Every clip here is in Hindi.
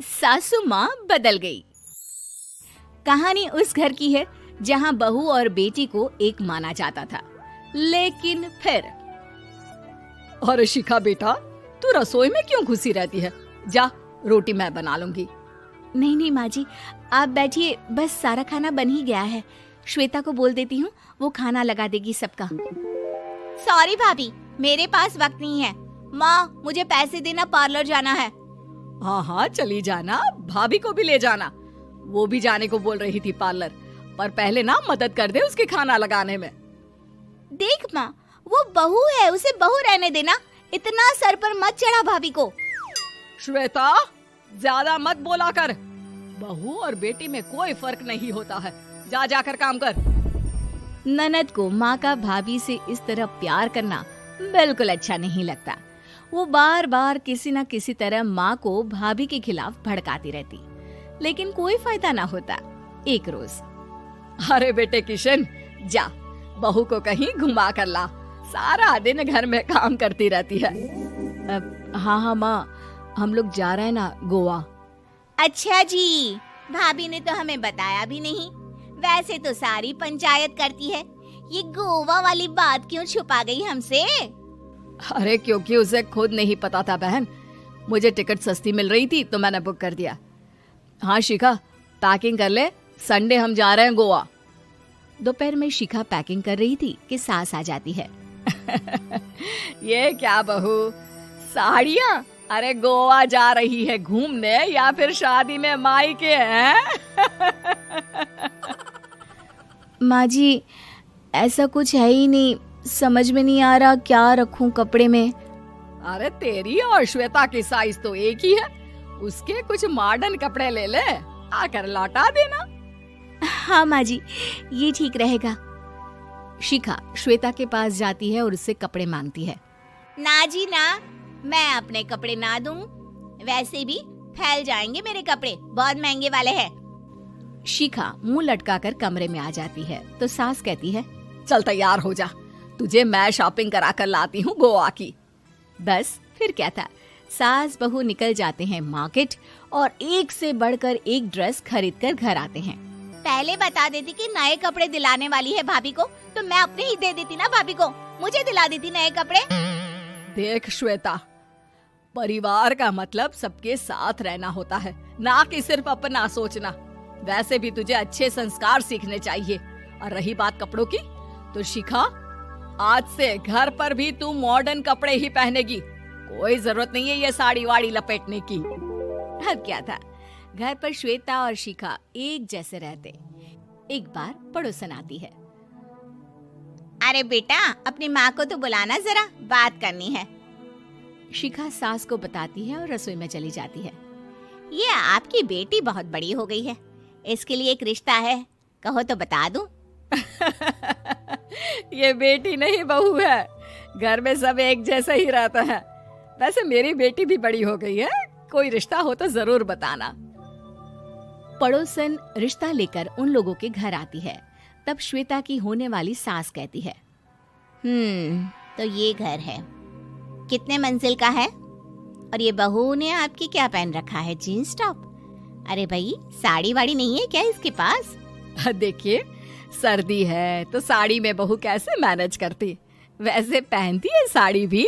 सासू माँ बदल गई। कहानी उस घर की है जहाँ बहू और बेटी को एक माना जाता था, लेकिन फिर अरे शिखा बेटा, तू रसोई में क्यों घुसी रहती है? जा, रोटी मैं बना लूंगी। नहीं नहीं माँ जी, आप बैठिए, बस सारा खाना बन ही गया है। श्वेता को बोल देती हूँ, वो खाना लगा देगी सबका। सॉरी भाभी, मेरे पास वक्त नहीं है। माँ, मुझे पैसे देना, पार्लर जाना है। हाँ हाँ चली जाना, भाभी को भी ले जाना। वो भी जाने को बोल रही थी पार्लर, पर पहले ना मदद कर दे उसके खाना लगाने में। देख माँ, वो बहू है, उसे बहू रहने देना। इतना सर पर मत चढ़ा भाभी को। श्वेता, ज्यादा मत बोला कर। बहू और बेटी में कोई फर्क नहीं होता है। जा जाकर काम कर। ननद को माँ का भाभी से इस तरह प्यार करना बिल्कुल अच्छा नहीं लगता। वो बार बार किसी न किसी तरह माँ को भाभी के खिलाफ भड़काती रहती, लेकिन कोई फायदा ना होता। एक रोज, अरे बेटे किशन, जा बहू को कहीं घुमा कर ला। सारा दिन घर में काम करती रहती है। हाँ हाँ माँ, हम लोग जा रहे हैं ना गोवा। अच्छा जी, भाभी ने तो हमें बताया भी नहीं। वैसे तो सारी पंचायत करती है, ये गोवा वाली बात क्यों छुपा गई हमसे? अरे क्योंकि उसे खुद नहीं पता था बहन। मुझे टिकट सस्ती मिल रही थी तो मैंने बुक कर दिया। हाँ शिखा, पैकिंग कर ले, संडे हम जा रहे हैं गोवा। दोपहर में शिखा पैकिंग कर रही थी कि सास आ जाती है। ये क्या बहू, साड़ियाँ? अरे गोवा जा रही है घूमने या फिर शादी में मायके हैं? माँ जी, ऐसा कुछ है ही नहीं, समझ में नहीं आ रहा क्या रखूं कपड़े में। अरे तेरी और श्वेता की साइज तो एक ही है। उसके कुछ मॉडर्न कपड़े ले ले, आकर लौटा देना। हाँ माँ जी, ये ठीक रहेगा। शिखा श्वेता के पास जाती है और उससे कपड़े मांगती है। ना जी ना, मैं अपने कपड़े ना दूं। वैसे भी फैल जाएंगे मेरे कपड़े, बहुत महंगे वाले हैं। शिखा मुंह लटकाकर कमरे में आ जाती है तो सास कहती है, चल तैयार हो जा, तुझे मैं शॉपिंग करा कर लाती हूँ गोवा की। बस फिर क्या था, सास बहू निकल जाते हैं मार्केट और एक से बढ़कर एक ड्रेस खरीद कर घर आते हैं। पहले बता देती कि नए कपड़े दिलाने वाली है भाभी को, तो मैं अपने ही दे देती ना भाभी को, मुझे दिला देती नए कपड़े। देख श्वेता, परिवार का मतलब सबके साथ रहना होता है, ना कि सिर्फ अपना सोचना। वैसे भी तुझे अच्छे संस्कार सीखने चाहिए। और रही बात कपड़ों की, तो शिखा, आज से घर पर भी तू मॉडर्न कपड़े ही पहनेगी। कोई जरूरत नहीं है ये साड़ी वाड़ी लपेटने की। अब क्या था, घर पर श्वेता और शिखा एक जैसे रहते। एक बार पड़ोसन आती है। अरे बेटा, अपनी माँ को तो बुलाना जरा, बात करनी है। शिखा सास को बताती है और रसोई में चली जाती है। ये आपकी बेटी बहुत बड़ी हो गई है, इसके लिए एक रिश्ता है, कहो तो बता दूं। ये बेटी नहीं बहू है, घर में सब एक जैसा ही रहता है। वैसे मेरी बेटी भी बड़ी हो गई है, कोई रिश्ता हो तो जरूर बताना। पड़ोसन रिश्ता लेकर उन लोगों के घर आती है। तब श्वेता की होने वाली सास कहती है, तो ये घर है, कितने मंजिल का है? और ये बहू ने आपकी क्या पहन रखा है, जीन्स टॉप? अरे भाई, साड़ी वाड़ी नहीं है क्या इसके पास? देखिए, सर्दी है तो साड़ी में बहू कैसे मैनेज करती, वैसे पहनती है साड़ी भी।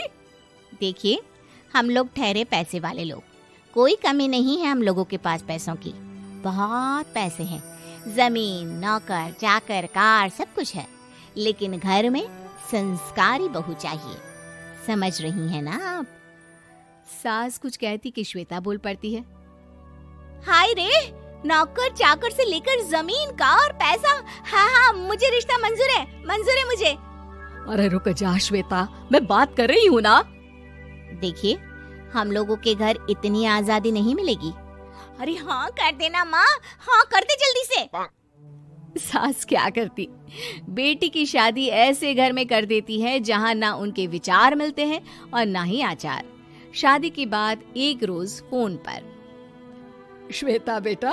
देखिए, हम लोग ठहरे पैसे वाले लोग, कोई कमी नहीं है हम लोगों के पास पैसों की, बहुत पैसे हैं, जमीन, नौकर चाकर, कार, सब कुछ है, लेकिन घर में संस्कारी बहू चाहिए। समझ रही हैं ना आप? सास कुछ कहती कि श्वेता बोल पड़ती है, हाय रे, नौकर चाकर से लेकर जमीन, कार, पैसा, हाँ हाँ, मुझे रिश्ता मंजूर है, मंजूर है मुझे। अरे रुक जा श्वेता, मैं बात कर रही हूँ ना। देखिए, हम लोगों के घर इतनी आजादी नहीं मिलेगी। अरे हाँ कर देना माँ, हाँ कर दे जल्दी से। सास क्या करती, बेटी की शादी ऐसे घर में कर देती है जहाँ ना उनके विचार मिलते हैं और ना ही आचार। शादी के बाद एक रोज फोन पर, श्वेता बेटा,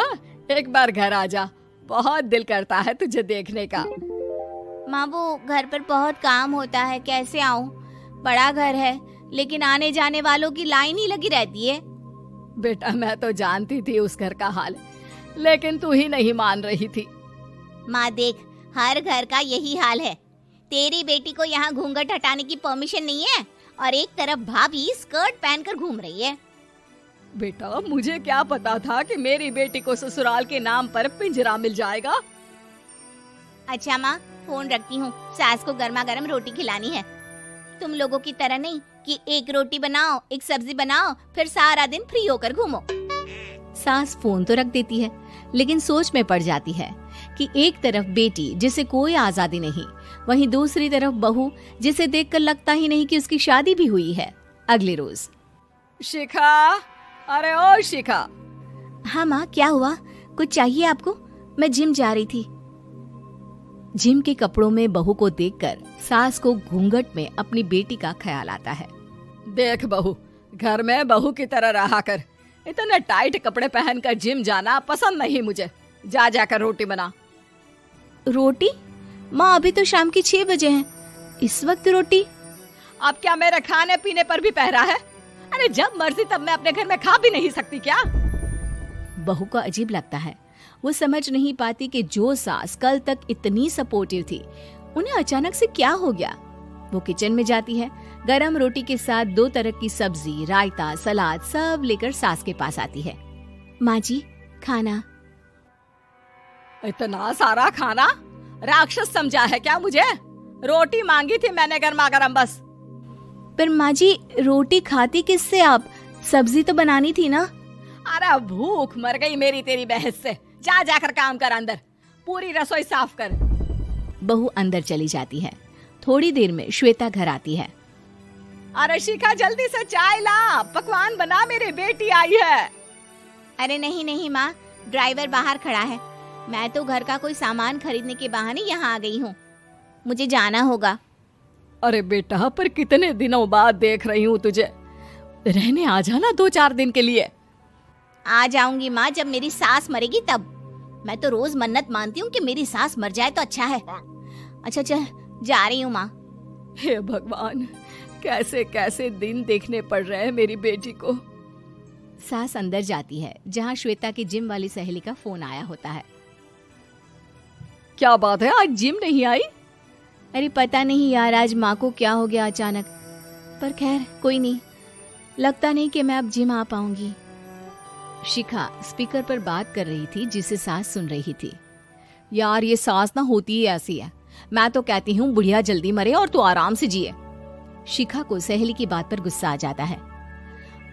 एक बार घर आ जा, बहुत दिल करता है तुझे देखने का। माँ, वो घर पर बहुत काम होता है, कैसे आऊँ? बड़ा घर है, लेकिन आने जाने वालों की लाइन ही लगी रहती है। बेटा मैं तो जानती थी उस घर का हाल, लेकिन तू ही नहीं मान रही थी। माँ देख, हर घर का यही हाल है। तेरी बेटी को यहाँ घूंघट हटाने की परमिशन नहीं है और एक तरफ भाभी स्कर्ट पहनकर घूम रही है। बेटा मुझे क्या पता था कि मेरी बेटी को ससुराल के नाम पर पिंजरा मिल जाएगा। अच्छा माँ, फोन रखती हूँ, सास को गर्मा गर्म रोटी खिलानी है। तुम लोगों की तरह नहीं कि एक रोटी बनाओ, एक सब्जी बनाओ, फिर सारा दिन फ्री होकर घूमो। सास फोन तो रख देती है, लेकिन सोच में पड़ जाती है कि एक तरफ बेटी जिसे कोई आजादी नहीं, वहीं दूसरी तरफ बहू जिसे देखकर लगता ही नहीं कि उसकी शादी भी हुई है। अगले रोज। शिखा, अरे ओ शिखा। हाँ माँ, क्या हुआ? कुछ चाहिए आपको? मैं जिम जा रही थी। जिम के कपड़ों में बहू को देखकर सास को घूंघट में अपनी बेटी का ख्याल आता है। देख बहू, घर में बहू की तरह रहा कर। इतने टाइट कपड़े पहनकर जिम जाना पसंद नहीं मुझे। जा जाकर रोटी बना। रोटी? माँ अभी तो शाम की 6 बजे हैं, इस वक्त रोटी? अब क्या मेरे खाने पीने पर भी पहरा है? अरे जब मर्जी तब मैं अपने घर में खा भी नहीं सकती क्या? बहू को अजीब लगता है। वो समझ नहीं पाती कि जो सास कल तक इतनी सपोर्टिव थी, उन्हें अचानक से क्या हो गया। वो किचन में जाती है, गरम रोटी के साथ 2 तरह की सब्जी, रायता, सलाद सब लेकर सास के पास आती है। माँ जी, खाना। इतना सारा खाना? राक्षस समझा है क्या मुझे? रोटी मांगी थी मैंने गर्मा गर्म बस। पर माँ जी, रोटी खाती किससे आप? सब्जी तो बनानी थी ना। अरे भूख मर गई मेरी तेरी बहस से। जा जाकर काम कर, अंदर पूरी रसोई साफ कर। बहू अंदर चली जाती है। थोड़ी देर में श्वेता घर आती है। अरे शिखा, जल्दी से चाय ला, पकवान बना, मेरी बेटी आई है। अरे नहीं नहीं माँ, ड्राइवर बाहर खड़ा है। मैं तो घर का कोई सामान खरीदने के बहाने यहाँ आ गई हूँ, मुझे जाना होगा। अरे बेटा, पर कितने दिनों बाद देख रही हूँ तुझे, रहने आ जाना 2-4 दिन के लिए। आ जाऊंगी माँ, जब मेरी सास मरेगी तब। मैं तो रोज मन्नत मानती हूँ कि मेरी सास मर जाए तो अच्छा है। अच्छा चल, जा रही हूँ माँ। हे भगवान, कैसे कैसे दिन देखने पड़ रहे हैं मेरी बेटी को। सास अंदर जाती है, जहाँ श्वेता की जिम वाली सहेली का फोन आया होता है। क्या बात है, आज जिम नहीं आई? अरे पता नहीं यार, आज माँ को क्या हो गया अचानक। पर खैर कोई नहीं, लगता नहीं कि मैं अब जिम आ पाऊंगी। शिखा स्पीकर पर बात कर रही थी, जिसे सास सुन रही थी। यार ये सास ना होती ही ऐसी है। मैं तो कहती हूँ बुढ़िया जल्दी मरे और तू आराम से जिए। शिखा को सहेली की बात पर गुस्सा आ जाता है।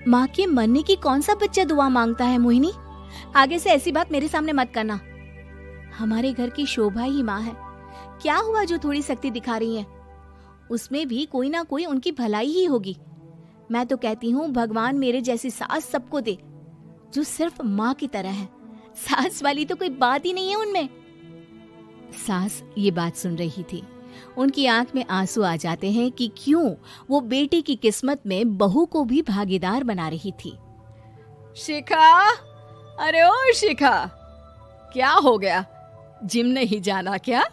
माँ के मरने की कौन सा बच्चा दुआ मांगता है मोहिनी? आगे से ऐसी बात मेरे सामने मत करना। हमारे घर की शोभा ही माँ है। क्या हुआ जो थोड़ी सख्ती दिखा रही है? उसमें भी कोई ना कोई उनकी भलाई ही होगी। मैं तो कहती हूँ भगवान मेरे जैसी सास सबको दे, जो सिर्फ माँ की तरह है। सास वाली तो कोई बात ही नहीं है उनमें। सास ये बात सुन रही थी। उनकी आंख में आंसू आ जाते हैं कि क्यों वो बेटी की किस्मत में बहू को भी भागीदार बना रही थी। शिखा, अरे ओ शिखा, क्या हो गया? जिम नहीं जाना क्या?